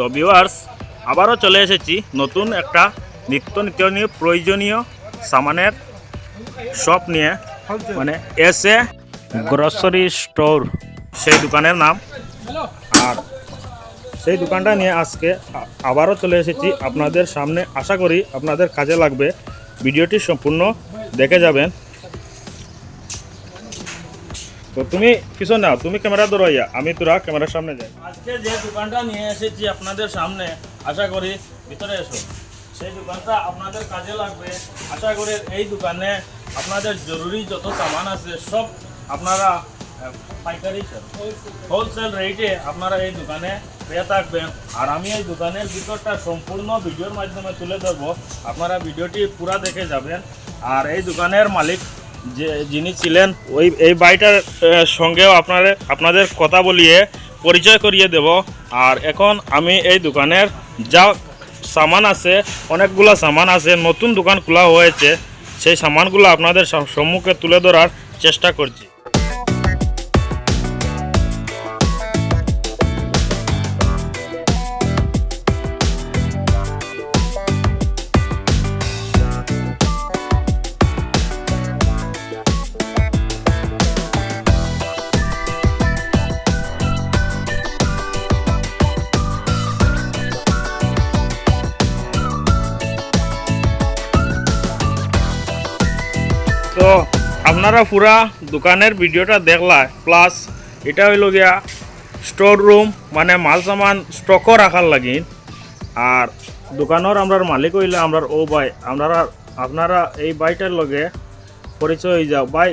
তো ভিউয়ার্স আবারও চলে এসেছি নতুন একটা নিত্য প্রয়োজনীয় সামানের শপ নিয়ে, মানে এসে গ্রসারি স্টোর সেই দোকানের নাম। আর সেই দোকানটা নিয়ে আজকে আবারও চলে এসেছি আপনাদের সামনে। আশা করি আপনাদের কাজে লাগবে, ভিডিওটি সম্পূর্ণ দেখে যাবেন। তো তুমি পিছন নাও, তুমি ক্যামেরা ধরাইয়া, আমি তোরা ক্যামেরার সামনে যাই। আজকে যে দোকানটা নিয়ে এসেছি আপনাদের সামনে, আশা করি ভিতরে এসো, সেই দোকানটা আপনাদের কাজে লাগবে। আশা করি এই দোকানে আপনাদের জরুরি যত সামান আছে সব আপনারা পাইকারি হোলসেল রেটে আপনারা এই দোকানে পেয়ে থাকবেন। আর আমি এই দোকানের ভিতরটা সম্পূর্ণ ভিডিওর মাধ্যমে তুলে ধরবো, আপনারা ভিডিওটি পুরা দেখে যাবেন। আর এই দোকানের মালিক যিনি ছিলেন এই বাড়িটার সঙ্গেও আপনাদের কথা বলিয়ে পরিচয় করিয়ে দেব। আর এখন আমি এই দোকানের যা সামান আছে, অনেকগুলো সামান আছে, নতুন দোকান খোলা হয়েছে, সেই সামানগুলো আপনাদের সম্মুখে তুলে ধরার চেষ্টা করছি। তো আপনারা পুরা দোকানের ভিডিওটা দেখলা, প্লাস এটা হইল গিয়া স্টোর রুম, মানে মাল সামান স্টকও রাখার লাগি। আর দোকানের আমরা মালিক হইলে আমরা ও ভাই, আপনারা এই বাইটার লগে পরিচয় হয়ে যাও ভাই,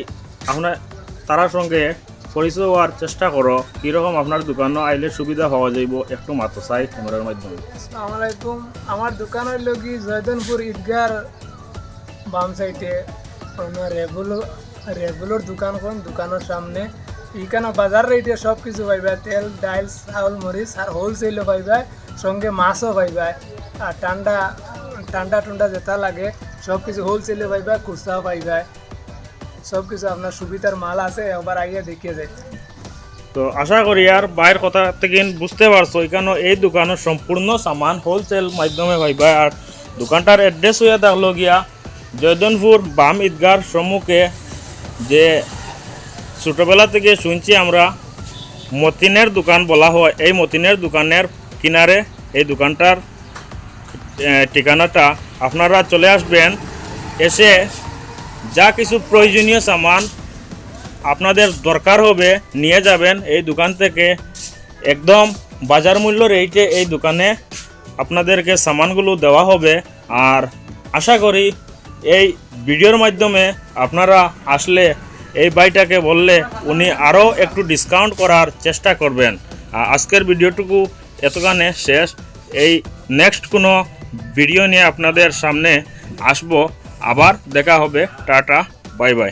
আপনার তার সঙ্গে পরিচয় হওয়ার চেষ্টা করো, কীরকম আপনার দোকানও আইলে সুবিধা পাওয়া যাইব একটু মাত্র চাই ক্যামেরার মাধ্যমে। আসসালামু আলাইকুম, আমার দোকান হইল কি জয়দনপুর ঈদগার বাম সাইডে রেগুলার দোকানের সামনে। এখানে বাজার রেটে সব কিছু পাইবা, তেল ডাইল চাউল মরিচ, আর হোলসেলও পাইবা, সঙ্গে মাছও পাইবা। আর ঠান্ডা যেটা লাগে সব কিছু হোলসেলে পাইবা, খুচরাও পাইবা, সব কিছু আপনার সুবিধার মাল আছে, একবার আইয়া দেখিয়ে যায়। তো আশা করি আর বাইরের কথা থেকে বুঝতে পারছো, এখানে এই দোকানের সম্পূর্ণ সামান হোলসেল মাধ্যমে পাইবা। আর দোকানটার অ্যাড্রেস হয়ে থাকলো গিয়া জয়দনপুর বাম ঈদগার সম্মুখে, যে ছোটোবেলা থেকে শুনছি আমরা মতিনের দোকান বলা হয়, এই মতিনের দোকানের কিনারে এই দোকানটার ঠিকানাটা। আপনারা চলে আসবেন, এসে যা কিছু প্রয়োজনীয় সামান আপনাদের দরকার হবে নিয়ে যাবেন এই দোকান থেকে। একদম বাজার মূল্য রেটে এই দোকানে আপনাদেরকে সামানগুলো দেওয়া হবে। আর আশা করি এই ভিডিওর মাধ্যমে আপনারা আসলে এই ভাইটাকে বললে উনি আরও একটু ডিসকাউন্ট করার চেষ্টা করবেন। আজকের ভিডিওটুকু এতখানে শেষ। এই নেক্সট কোনো ভিডিও নিয়ে আপনাদের সামনে আসবো, আবার দেখা হবে। Tata, bye bye.